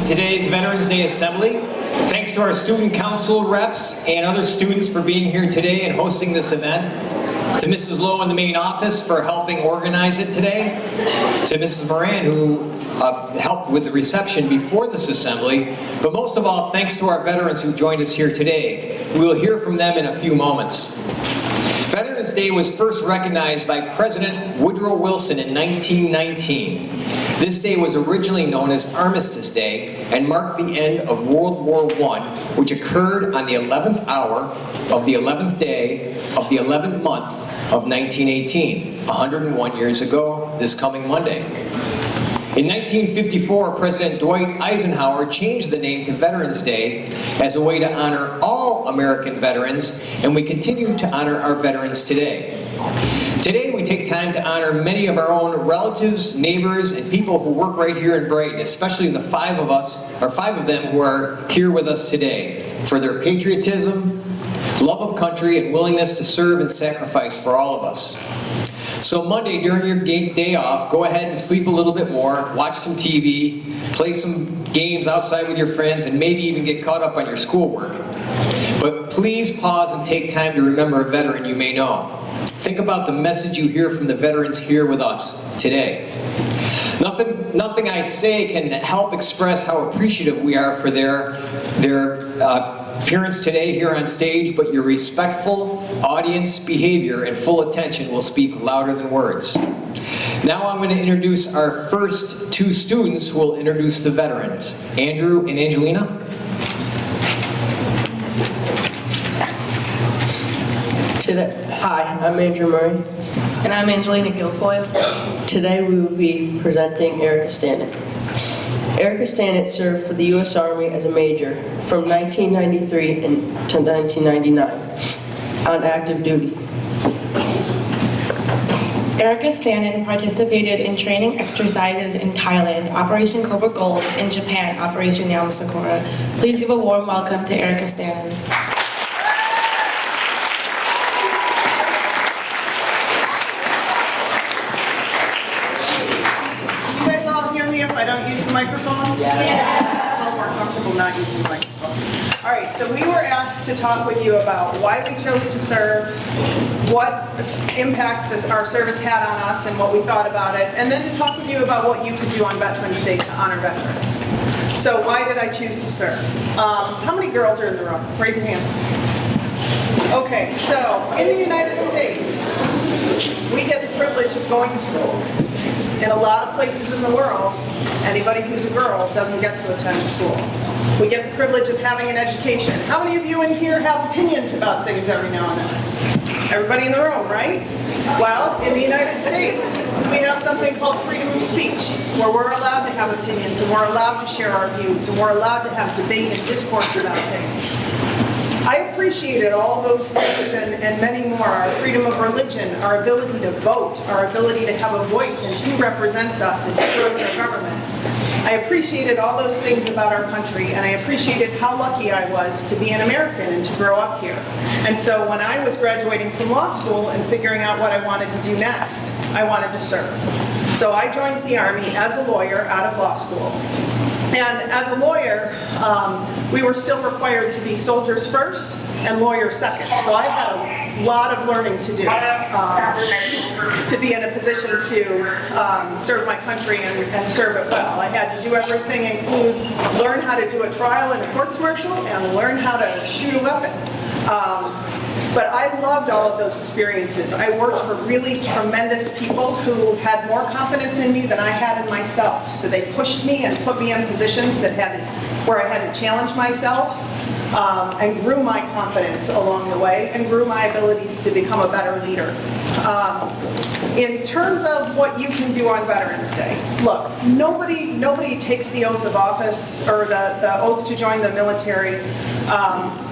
today's Veterans Day Assembly. Thanks to our student council reps and other students for being here today and hosting this event. To Mrs. Lowe in the main office for helping organize it today. To Mrs. Moran who helped with the reception before this assembly. But most of all, thanks to our veterans who joined us here today. We will hear from them in a few moments. Veterans Day was first recognized by President Woodrow Wilson in 1919. This day was originally known as Armistice Day and marked the end of World War I, which occurred on the 11th hour of the 11th day of the 11th month of 1918, 101 years ago this coming Monday. In 1954, President Dwight Eisenhower changed the name to Veterans Day as a way to honor all American veterans, and we continue to honor our veterans today. Today, we take time to honor many of our own relatives, neighbors, and people who work right here in Brighton, especially the five of them who are here with us today, for their patriotism, love of country, and willingness to serve and sacrifice for all of us. So Monday, during your day off, go ahead and sleep a little bit more, watch some TV, play some games outside with your friends, and maybe even get caught up on your schoolwork. But please pause and take time to remember a veteran you may know. Think about the message you hear from the veterans here with us today. Nothing I say can help express how appreciative we are for their appearance today here on stage, but your respectful audience behavior and full attention will speak louder than words. Now I'm going to introduce our first two students who will introduce the veterans, Andrew and Angelina. Hi, I'm Andrew Murray. And I'm Angelina Guilfoyle. Today we will be presenting Erica Stannett. Erica Stannett served for the U.S. Army as a major from 1993 to 1999 on active duty. Erica Stannett participated in training exercises in Thailand, Operation Cobra Gold, in Japan, Operation Yamasakura. Please give a warm welcome to Erica Stannett. If I don't use the microphone? Yes. A little more comfortable not using the microphone. All right, so we were asked to talk with you about why we chose to serve, what impact our service had on us and what we thought about it, and then to talk with you about what you could do on Veterans Day to honor veterans. So why did I choose to serve? How many girls are in the room? Raise your hand. Okay, so in the United States, we get the privilege of going to school. In a lot of places in the world, anybody who's a girl doesn't get to attend school. We get the privilege of having an education. How many of you in here have opinions about things every now and then? Everybody in the room, right? Well, in the United States, we have something called freedom of speech, where we're allowed to have opinions, and we're allowed to share our views, and we're allowed to have debate and discourse about things. I appreciated all those things and many more, our freedom of religion, our ability to vote, our ability to have a voice in who represents us and who runs our government. I appreciated all those things about our country, and I appreciated how lucky I was to be an American and to grow up here. And so when I was graduating from law school and figuring out what I wanted to do next, I wanted to serve. So I joined the Army as a lawyer out of law school. And as a lawyer, we were still required to be soldiers first and lawyers second. So I had a lot of learning to do to be in a position to serve my country and serve it well. I had to do everything, include learn how to do a trial in a courts-martial and learn how to shoot a weapon. But I loved all of those experiences. I worked for really tremendous people who had more confidence in me than I had in myself. So they pushed me and put me in positions where I had to challenge myself and grew my confidence along the way and grew my abilities to become a better leader. In terms of what you can do on Veterans Day, look, nobody takes the oath of office or the oath to join the military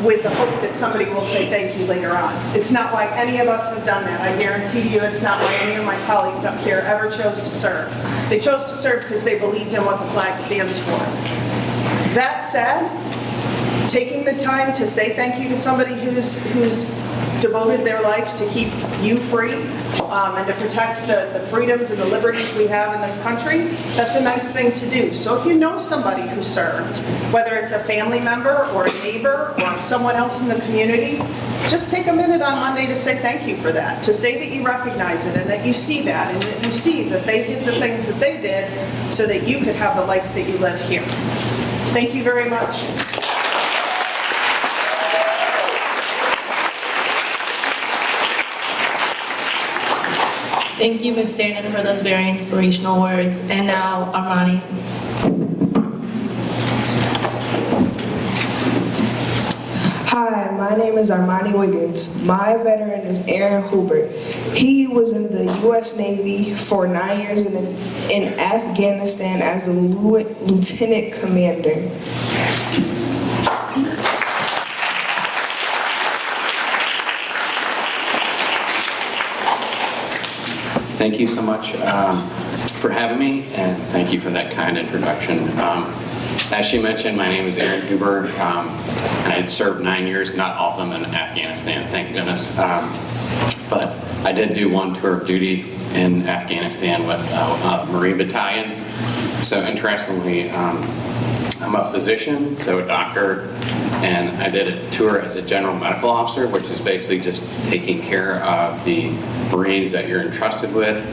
with the hope that somebody will say thank you later on. It's not why any of us have done that. I guarantee you it's not why any of my colleagues up here ever chose to serve. They chose to serve because they believed in what the flag stands for. That said, taking the time to say thank you to somebody who's devoted their life to keep you free and to protect the freedoms and the liberties we have in this country. That's a nice thing to do. So if you know somebody who served, whether it's a family member or a neighbor or someone else in the community, just take a minute on Monday to say thank you for that, to say that you recognize it and that you see that and that you see that they did the things that they did so that you could have the life that you live here. Thank you very much. Thank you, Ms. Stanton, for those very inspirational words. And now, Armani. Hi, my name is Armani Wiggins. My veteran is Aaron Hubert. He was in the U.S. Navy for 9 years in Afghanistan as a lieutenant commander. Thank you so much for having me, and thank you for that kind introduction. As she mentioned, my name is Eric Gruner, and I had served 9 years, not all of them in Afghanistan, thank goodness. But I did do one tour of duty in Afghanistan with a Marine battalion. So interestingly, I'm a physician, so a doctor, and I did a tour as a general medical officer, which is basically just taking care of the Marines that you're entrusted with.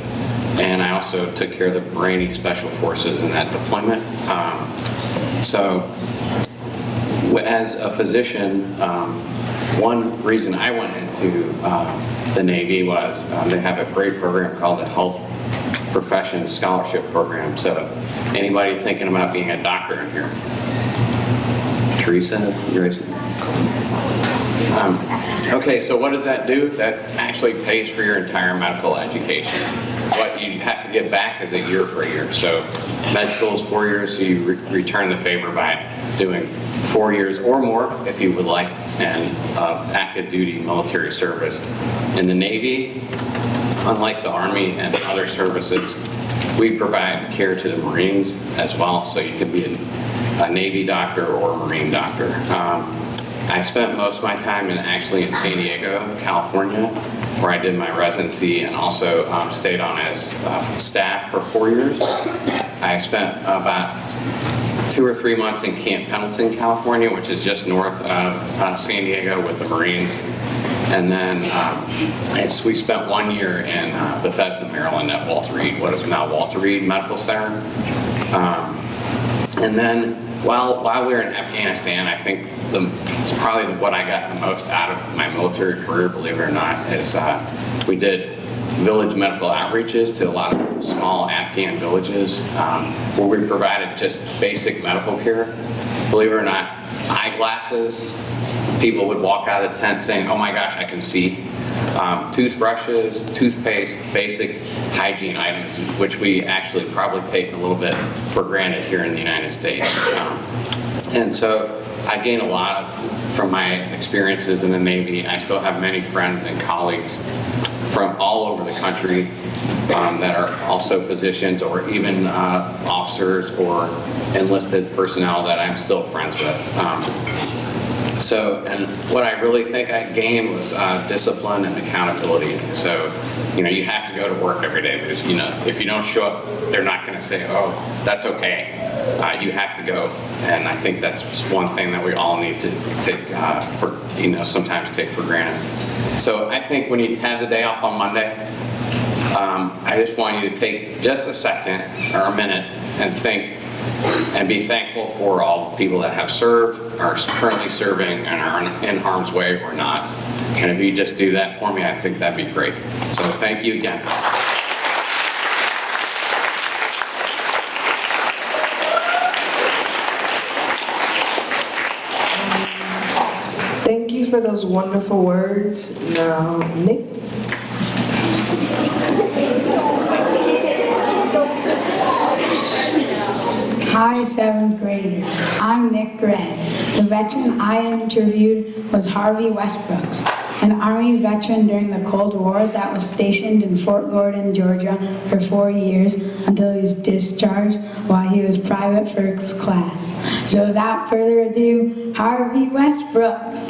And I also took care of the Bahraini Special Forces in that deployment. So as a physician, one reason I went into the Navy was they have a great program called the Health Profession Scholarship Program. So anybody thinking about being a doctor in here? Teresa, you raising? Okay, so what does that do? That actually pays for your entire medical education. What you have to give back is a year for a year. So med school is 4 years, so you return the favor by doing 4 years or more if you would like, and active duty military service. In the Navy, unlike the Army and other services, we provide care to the Marines as well, so you could be a Navy doctor or a Marine doctor. I spent most of my time actually in San Diego, California, where I did my residency and also stayed on as staff for 4 years. I spent about 2 or 3 months in Camp Pendleton, California, which is just north of San Diego with the Marines. And then we spent 1 year in Bethesda, Maryland at Walter Reed, what is now Walter Reed Medical Center. And then while we were in Afghanistan, I think it's probably what I got the most out of my military career, believe it or not, is we did village medical outreaches to a lot of small Afghan villages where we provided just basic medical care. Believe it or not, eyeglasses, people would walk out of the tent saying, oh my gosh, I can see. Toothbrushes, toothpaste, basic hygiene items, which we actually probably take a little bit for granted here in the United States. And so I gained a lot from my experiences in the Navy. I still have many friends and colleagues from all over the country that are also physicians or even officers or enlisted personnel that I'm still friends with. And what I really think I gained was discipline and accountability. So, you have to go to work every day. Because, if you don't show up, they're not going to say, oh, that's okay. You have to go. And I think that's one thing that we all need to take sometimes take for granted. So I think when you have the day off on Monday, I just want you to take just a second or a minute and think and be thankful for all the people that have served, are currently serving, and are in harm's way or not. And if you just do that for me, I think that'd be great. So thank you again. Thank you for those wonderful words. Now, Nick. Hi, 7th graders. I'm Nick Red. The veteran I interviewed was Harvey Westbrooks, an Army veteran during the Cold War that was stationed in Fort Gordon, Georgia for 4 years until he was discharged while he was private first class. So without further ado, Harvey Westbrooks.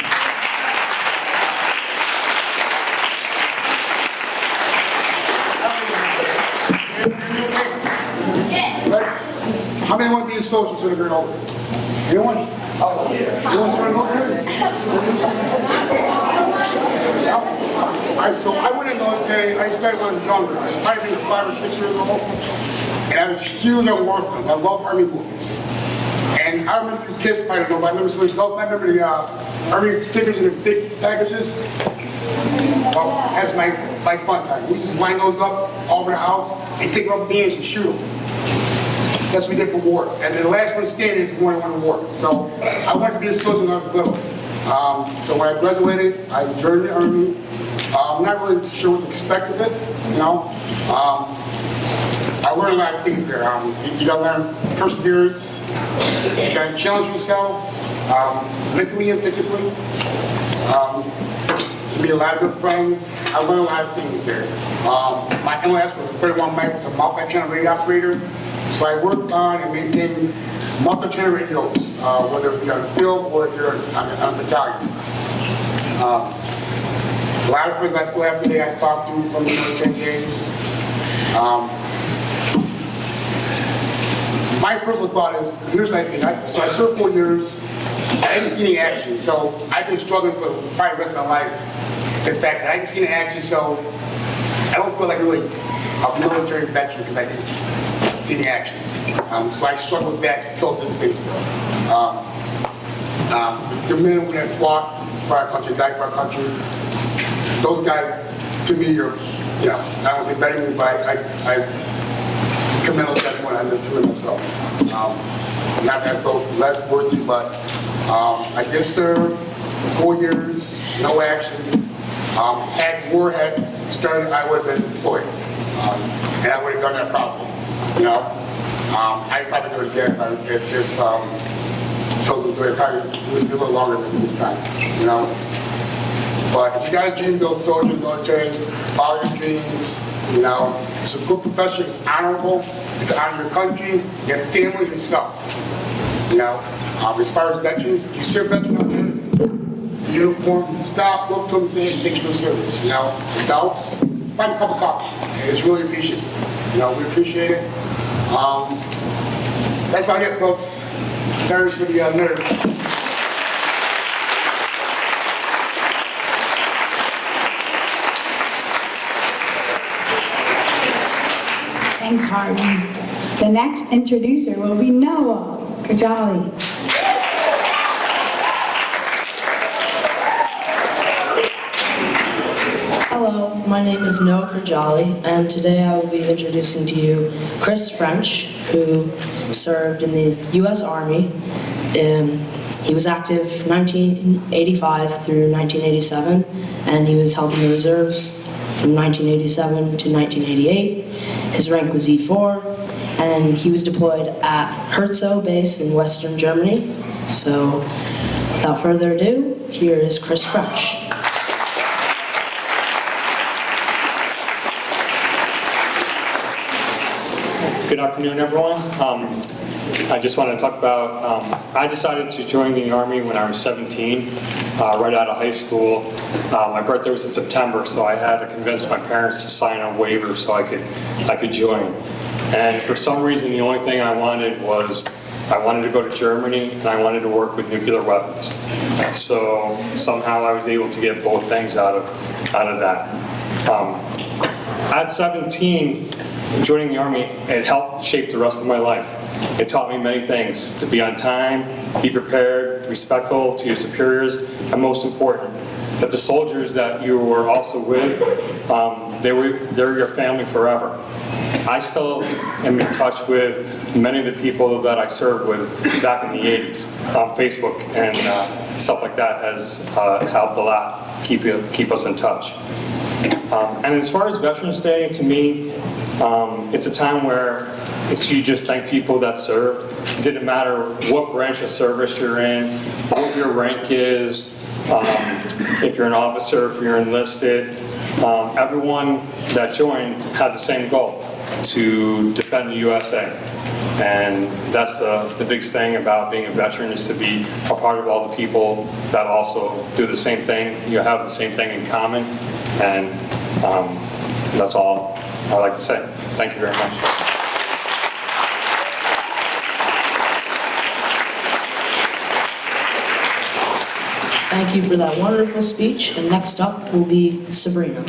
How many want to be a soldier when they get older? Anyone? Anyone's going to military? So I went in the military. I started when I was younger. I was probably 5 or 6 years old. And I was huge on war films. I love Army movies. And I remember the kids, I don't know, but I remember some of the adults. I remember the Army figures in the big packages. Well, that's my fun time. We just line those up all over the house and take rubber bands and shoot them. That's what we did for war. And then the last one standing is the one who won the war. So I wanted to be a soldier when I was little. So when I graduated, I joined the Army. I'm not really sure what to expect of it, you know. I learned a lot of things there. You gotta learn perseverance. You gotta challenge yourself, mentally and physically. You meet a lot of good friends. I learned a lot of things there. My MLS was a 31 multi-channel radio operator. So I worked on and maintained multi-channel radios, whether it be on the field or if you're on a battalion. A lot of friends I still have today I talk to from the military days. My personal thought is, here's what I did. So I served 4 years. I didn't see any action, so I've been struggling for probably the rest of my life. The fact that I didn't see any action, so I don't feel like really a military veteran because I didn't see any action. So I struggle with that until this day still. The men and women that fought for our country, died for our country, those guys, to me, are, you know, I don't want to say better than me, but I commend those guys more than I just do it myself. Not that I felt less worthy, but I did serve 4 years, no action. Had war had started, I would have been deployed. And I would have done that probably, you know. I'd probably do it again if chosen to do it, probably a little longer than this time, you know. But if you got a dream to be a soldier in the military, follow your dreams, you know. It's a good profession, it's honorable, you can honor your country, your family, yourself, you know. As far as veterans, if you see a veteran out there, the uniform, stop, look to them and say, hey, thanks for the service, you know. Adults, find a cup of coffee. It's really appreciated. You know, we appreciate it. That's about it, folks. Sorry for the nerves. Thanks, Harvey. The next introducer will be Noah Kajali. Hello, my name is Noah Kajali, and today I will be introducing to you Chris French, who served in the U.S. Army. He was active 1985 through 1987, and he was held in the reserves from 1987 to 1988. His rank was E4, and he was deployed at Herzog base in Western Germany. So, without further ado, here is Chris French. Good afternoon, everyone. I just want to talk about, I decided to join the Army when I was 17, right out of high school. My birthday was in September, so I had to convince my parents to sign a waiver so I could join. And for some reason, the only thing I wanted was, I wanted to go to Germany and I wanted to work with nuclear weapons. So somehow I was able to get both things out of that. At 17, joining the Army, it helped shape the rest of my life. It taught me many things: to be on time, be prepared, respectful to your superiors, and most important, that the soldiers that you were also with, they're your family forever. I still am in touch with many of the people that I served with back in the 80s. Facebook and stuff like that has helped a lot keep us in touch. And as far as Veterans Day, to me, it's a time where you just thank people that served. It didn't matter what branch of service you're in, what your rank is, if you're an officer, if you're enlisted. Everyone that joined had the same goal: to defend the USA. And that's the biggest thing about being a veteran, is to be a part of all the people that also do the same thing. You have the same thing in common, and that's all I'd like to say. Thank you very much. Thank you for that wonderful speech. And next up will be Sabrina.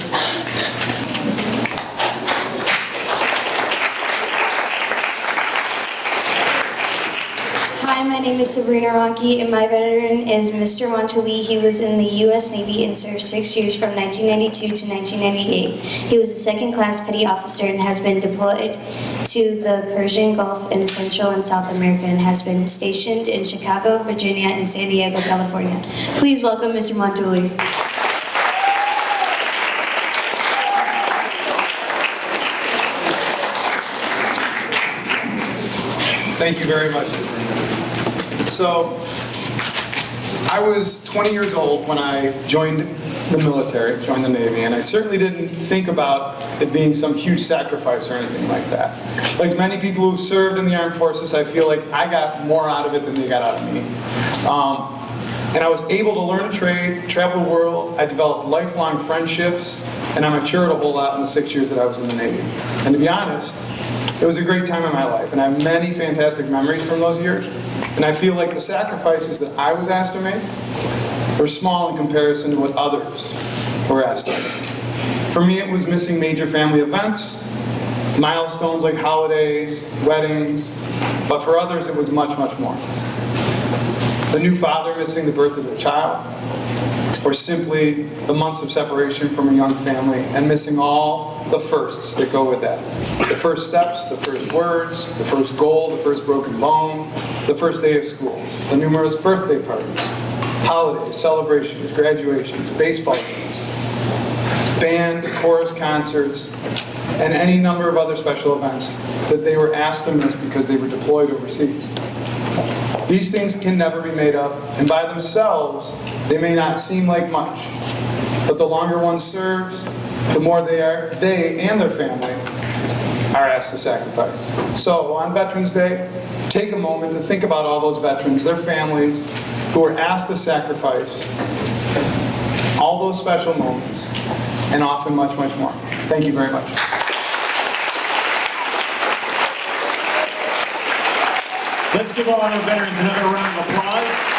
Hi, my name is Sabrina Ronke, and my veteran is Mr. Montuli. He was in the U.S. Navy and served 6 years from 1992 to 1998. He was a second-class petty officer and has been deployed to the Persian Gulf in Central and South America and has been stationed in Chicago, Virginia, and San Diego, California. Please welcome Mr. Montuli. Thank you very much. So, I was 20 years old when I joined the military, joined the Navy, and I certainly didn't think about it being some huge sacrifice or anything like that. Like many people who've served in the armed forces, I feel like I got more out of it than they got out of me. And I was able to learn a trade, travel the world, I developed lifelong friendships, and I matured a whole lot in the 6 years that I was in the Navy. And to be honest, it was a great time in my life, and I have many fantastic memories from those years. And I feel like the sacrifices that I was asked to make were small in comparison to what others were asked to make. For me, it was missing major family events, milestones like holidays, weddings, but for others it was much, much more. The new father missing the birth of their child, or simply the months of separation from a young family and missing all the firsts that go with that. The first steps, the first words, the first goal, the first broken bone, the first day of school, the numerous birthday parties, holidays, celebrations, graduations, baseball games, band, chorus concerts, and any number of other special events that they were asked to miss because they were deployed overseas. These things can never be made up, and by themselves, they may not seem like much. But the longer one serves, the more they and their family are asked to sacrifice. So on Veterans Day, take a moment to think about all those veterans, their families, who are asked to sacrifice all those special moments, and often much, much more. Thank you very much. Let's give all our veterans another round of applause.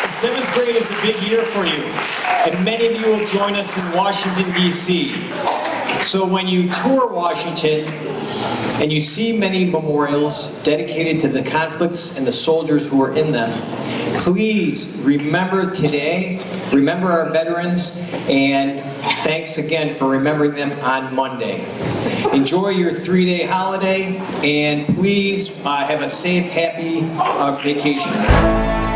Seventh grade is a big year for you, and many of you will join us in Washington, D.C. So when you tour Washington and you see many memorials dedicated to the conflicts and the soldiers who were in them, please remember today, remember our veterans, and thanks again for remembering them on Monday. Enjoy your 3-day holiday, and please have a safe, happy vacation.